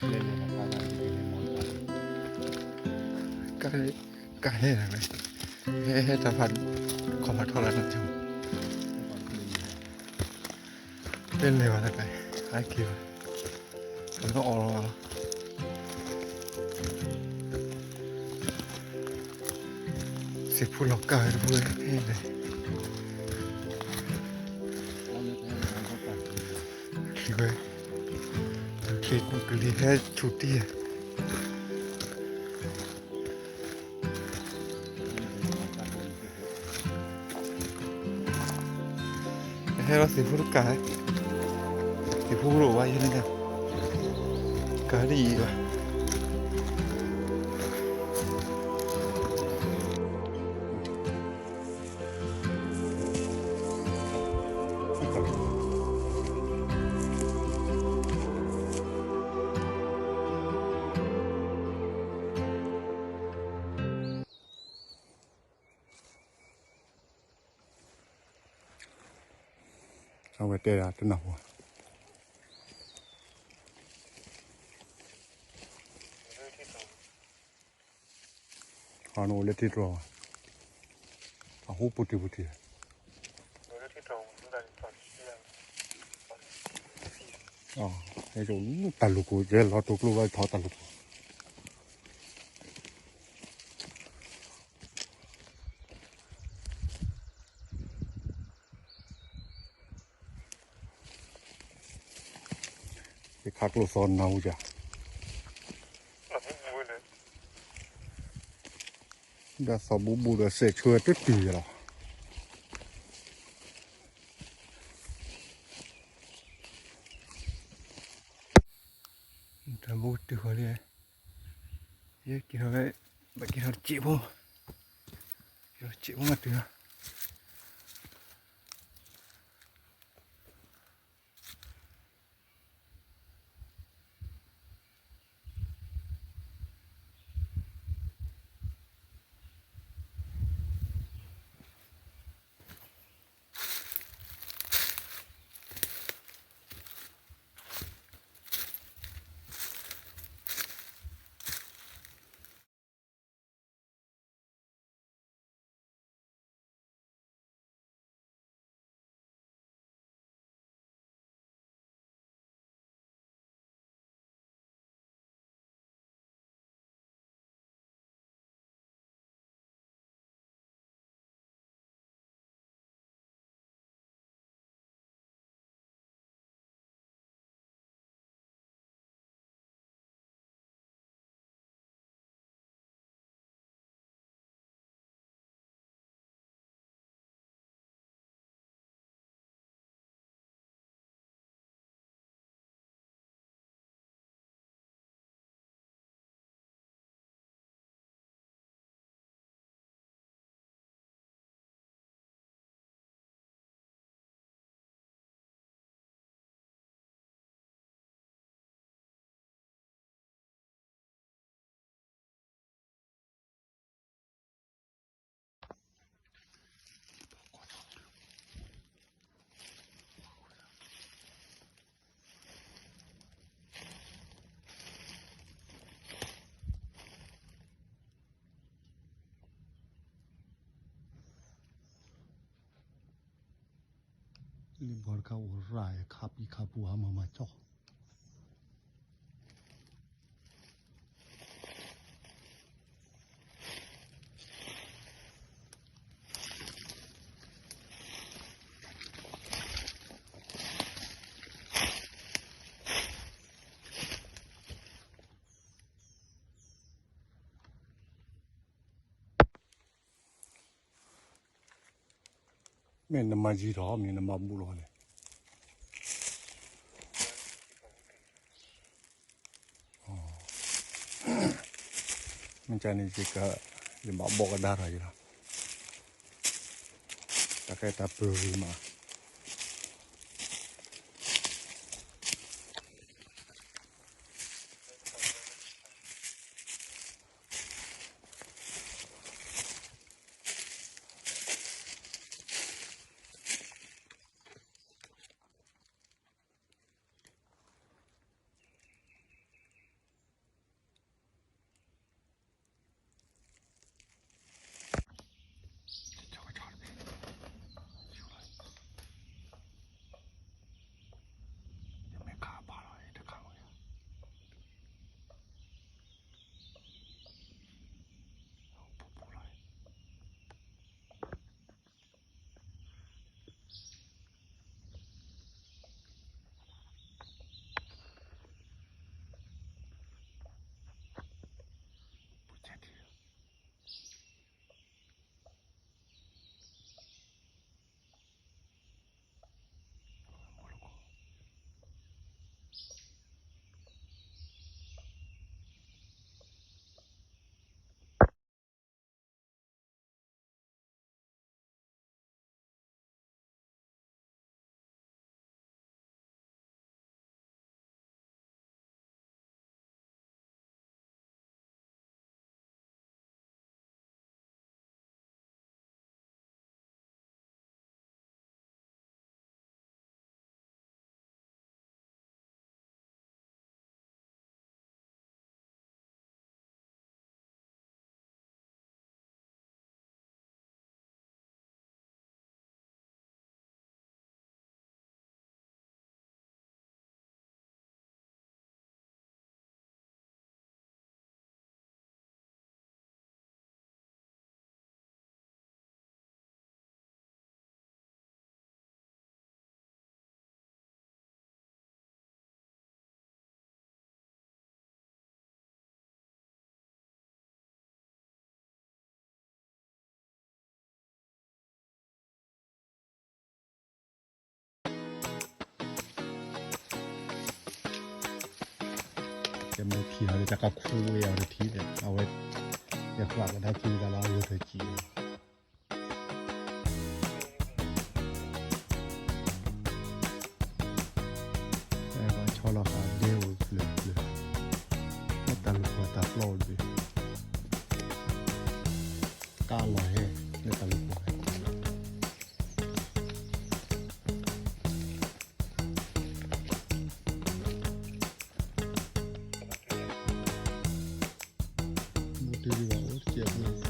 Lele na kala hindi mo na. ใกล้ใกล้เลยให้ตะพันขอมาทอดแล้วนะจังเล่นเลยวะแต่ไกลไอ้เกี่ยวมันต้องออกแล้วสิพูดหลอกกายพูดให้เลย คิดมันก็รีแค่ชุดที่ให้เราสิพูดกายสิพูดรู้ว่าอย่างนี้นะกายดีกว่าเอาไปเตะตัวหนาวฮานูเลติดรออาหูปุติอ๋อไอ้เจ้าตาลูกเจอเราตุกลูกไอ้ทอตาลูกไปคักโลซอนเนาจ้ะได้สอบบูได้เสกช่วยติดตีหรอทำบูติหัวเลยเยอะกินอะไรแบบกินอะไรจีบมั้งกินอะไรจีบมั้งมาตัวลิบอลเขารายขับอีขับหัวมาจ่อแม่นมาจีรอมีนมาบุรอเลยมันจะนี่จิกะลิบบอกกันได้ไรล่ะแต่แค่ตาเปลือยมา cái mấy thì họจะกับคู่เอวทีเนี่ยเอาไว้อยากฝากกันได้ทีแต่เราอยู่เธอจีแต่ก็ชอบเราค่ะเดี่ยวเลยไม่ตันหัวตัดโลดดิ900ไม่ตันหัวดูดีกว่าโอ้เจ็บเลย